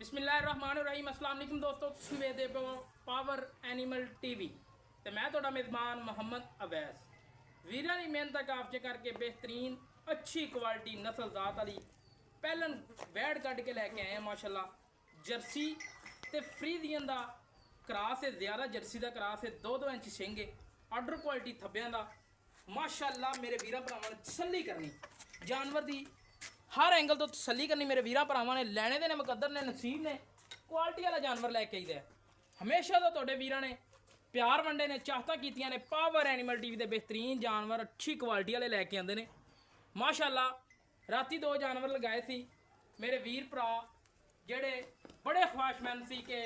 बिस्मिल्लाहिर्रहमानिर्रहीम अस्सलाम वालेकुम दोस्तों, तुसीं वेखदे पए हो पावर एनिमल टीवी ते मैं तुहाडा मेज़बान मोहम्मद अवैस। वीरां दी मेहनत काफजे करके बेहतरीन अच्छी क्वालिटी नस्लजात वाली पहलन वैड़ कढ़ के लैके आए हैं माशाल्लाह। जर्सी ते फ्रीजियन दा क्रास है, ज़्यादा जर्सी दा क्रास है, 2-2 इंच सिंग है, आर्डर क्वालिटी थब्बियां दा माशाल्लाह। मेरे वीरां भरावां ने तसल्ली करनी जानवर दी, हर एंगल तो तसल्ली करनी मेरे वीरां भरावां ने। लैने दे ने मुकद्दर ने नसीब ने क्वालिटी वाला जानवर लैके आईदा है। हमेशा तो तुहाडे वीरां ने प्यार वंडे ने, चाहता कीतियां ने, पावर एनिमल टीवी दे बेहतरीन जानवर अच्छी क्वालिटी वाले लैके आंदे ने माशाल्लाह। राती 2 जानवर लगाए सी मेरे वीर भरा जेड़े बड़े ख्वाहिशमंद सी कि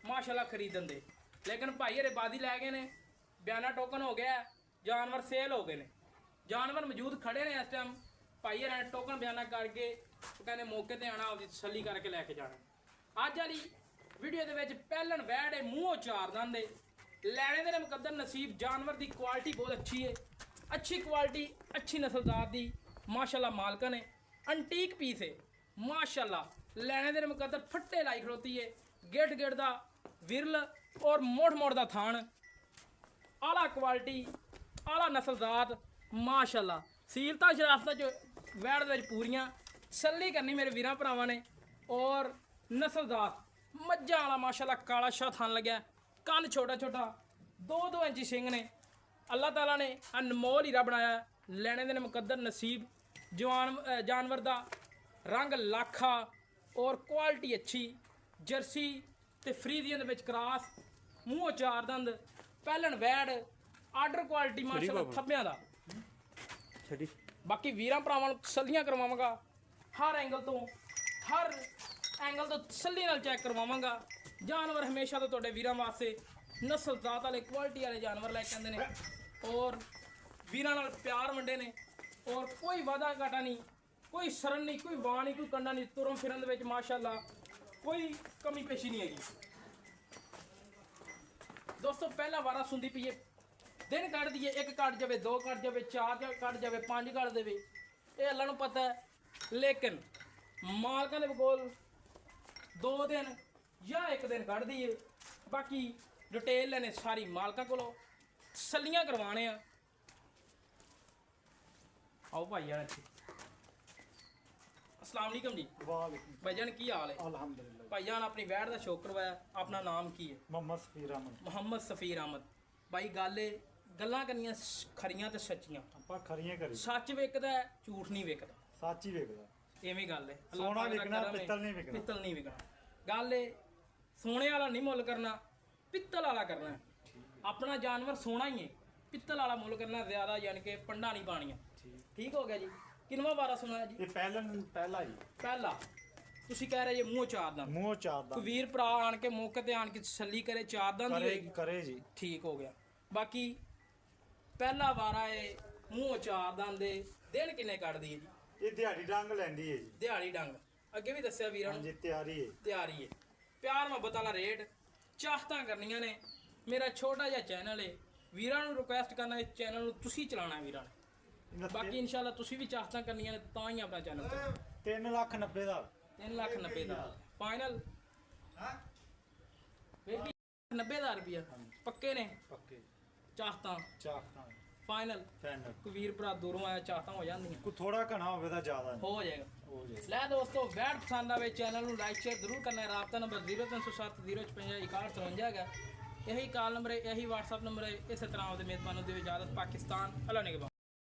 माशाल्लाह खरीदन दे, लेकिन भाई हरे बादी लै गए ने, बयाना टोकन हो गया, जानवर सेल हो गए ने। जानवर मौजूद खड़े ने इस टाइम, भाई हर टोकन बयाना करके कहने मौके ते आना, उसकी तसल्ली करके लैके जाना। अज वाली वीडियो दे विच पहलन वैड़ है, मूँहों चार दंद है, लैने दे मुकद्दर नसीब। जानवर की क्वालिटी बहुत अच्छी है, अच्छी क्वालिटी अच्छी नस्लजात दी माशाल्लाह मालकन है। अंटीक पीस है माशाल्लाह, लैने दे मुकद्दर फट्टे लाई खड़ोती है, गिट गिट दा विरल और मोड़ मोड़ दा थान, आला क्वालिटी आला नस्लजात माशाल्लाह। सीलता शराफता जो वैड़ दे पूरियां तसल्ली करनी मेरे वीरां भरावां ने। और नस्लजात मज्झां वाला माशाल्लाह काला शाह थान लग्या, कन्न छोटा छोटा, 2-2 इंची सिंग ने। अल्लाह ताला ने अनमोल हीरा बनाया, लैने दे मुकद्दर नसीब। जानवर दा रंग लाखा और क्वालिटी अच्छी, जर्सी ते फ्रीजियन दे विच क्रॉस, मूँहों चार दंद, पहलन वैड़, आर्डर क्वालिटी माशाल्लाह थब्बियां दा। बाकी वीरां भरावां नूं तसल्लियां करवावांगा, हर एंगल तो तसल्ली नाल चैक करवावांगा। जानवर हमेशा तो तुहाडे वीरां वास्ते नस्ल जात वाले क्वालिटी वाले जानवर लैके आंदे ने और वीरां नाल प्यार वंडे ने। और कोई वादा घाटा नहीं, कोई सरन नहीं, कोई वाह नहीं, कोई कंडा नहीं, तुरन फिरन दे विच माशाल्लाह कोई कमी पेशी नहीं हैगी दोस्तों। पहला वारा सुनदी पई है, दिन कट दिए, 1 कट जाए, 2 कट जाए, 4 कट जाए, 5 कट दे, ये अल्लाह नूं पता है। लेकिन मालकां दे कोल 2 दिन या 1 दिन कट दिए, बाकी डिटेल लेने सारी मालकां कोलों, तसल्लियां करवाने आ। आओ भाई जान, अस्सलाम वालेकुम जी। वालेकुम भाईजान की हाल है? अल्हम्दुलिल्लाह। भाईजान अपनी वैड़ का शौक करवाया, अपना नाम की है? मोहम्मद सफीर अहमद। मोहम्मद सफीर अहमद। भाई गल गल्लां करनियां खरियां ते सच्चियां। ਆਪਾਂ ਖਰੀਆਂ ਕਰੀ सच विकदा है, झूठ नहीं विकदा, ਸੱਚ ਹੀ ਵੇਖਦਾ। एवें गल है। सोना विकना, पित्तल नहीं विकना। पित्तल नहीं विकना। गल है सोने वाला नहीं मुल करना, पित्तल वाला करना है। अपना जानवर सोना ही है, पित्तल वाला मुल करना ज़्यादा, यानी कि पंडा नहीं पानियां। ठीक हो गया जी। किनवा वारा सुना है जी? ਇਹ ਪਹਿਲਾ ਹੀ पहला ਤੁਸੀਂ कह रहे जी मूँह चार दंद। ਮੂੰਹ ਚਾਰ ਦਾ कोई वीर भरा आन के मौके ते आन के तसल्ली करे, चार दंद ही ਕਰੇ होएगी। ਕਰੇ ਜੀ। ठीक हो गया। बाकी पहला वारा है, मूँह चार दंद दे, दिन किन्ने कट दी है जी? ਇਹ ਦਿਹਾੜੀ ਡੰਗ ਲੈਂਦੀ ਹੈ ਜੀ। दिहाड़ी डंग अगे भी दस्या वीरां नूं, ਹਾਂਜੀ ਤਿਆਰੀ ਹੈ। तैयारी है। प्यार मुहब्बत वाला रेट, चाहतां करनियां ने। मेरा छोटा जिहा चैनल है, वीरां नूं रिक्वेस्ट करना, इस चैनल नूं तुसीं चलाना है वीरां ने। बाकी इंशाल्लाह तुसीं भी चाहतां करनियां ने तां ही अपना चैनल ते 3,90,000 ਦਾ 3,90,000 फाइनल। बेबी 90,000 रुपया पक्के ने, ਪੱਕੇ चाहतां ਚਾਹਤਾਂ फाइनल। ਫੈਨਲ। कोई वीर भरा दूरों आया, चाहतां हो जांदियां, ਕੋਈ ਥੋੜਾ ਘਣਾ ਹੋਵੇ ਤਾਂ ਜ਼ਿਆਦਾ हो ਨਹੀਂ जाएगा। ਹੋ ਜਾਏ। ਲੈ ਦੋਸਤੋ, ਵੈੜ ਪਸੰਦ ਆਵੇ ਚੈਨਲ ਨੂੰ ਲਾਈਕ ਸ਼ੇਅਰ ਜ਼ਰੂਰ ਕਰਨਾ ਹੈ। ਰਾਬਤਾ ਨੰਬਰ 0307 056 6153 ਹੈਗਾ, ਇਹੀ ਕਾਲ ਨੰਬਰ ਹੈ, ਇਹੀ WhatsApp ਨੰਬਰ ਹੈ। ਇਸੇ ਤਰ੍ਹਾਂ ਉਹਦੇ ਮੇਜ਼ਬਾਨ ਨੂੰ ਦਿਓ ਇਜਾਜ਼ਤ। ਪਾਕਿਸਤਾਨ, ਅੱਲਾ ਨਿਗਹਿਬਾਨ।